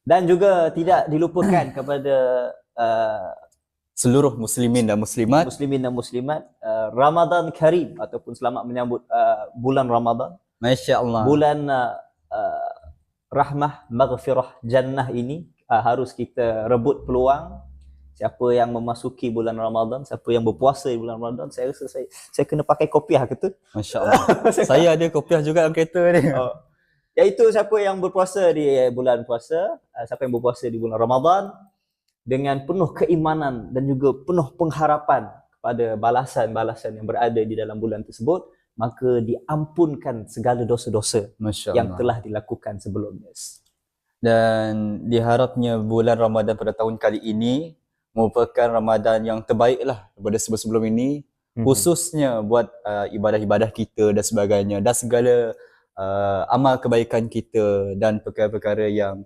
Dan juga tidak dilupakan kepada seluruh muslimin dan muslimat muslimin dan muslimat, Ramadan Karim ataupun selamat menyambut bulan Ramadan. Masya-Allah. Bulan rahmah, maghfirah, jannah ini harus kita rebut peluang. Siapa yang memasuki bulan Ramadan, siapa yang berpuasa di bulan Ramadan, saya rasa saya kena pakai kopiah ke tu? Masya-Allah. Saya ada kopiah juga dalam kereta ni. Iaitu siapa yang berpuasa di bulan puasa, siapa yang berpuasa di bulan Ramadan dengan penuh keimanan dan juga penuh pengharapan kepada balasan-balasan yang berada di dalam bulan tersebut, maka diampunkan segala dosa-dosa yang telah dilakukan sebelumnya. Dan diharapnya bulan Ramadan pada tahun kali ini merupakan Ramadan yang terbaik lah daripada sebelum-sebelum ini, khususnya buat ibadah-ibadah kita dan sebagainya, dan segala amal kebaikan kita dan perkara-perkara yang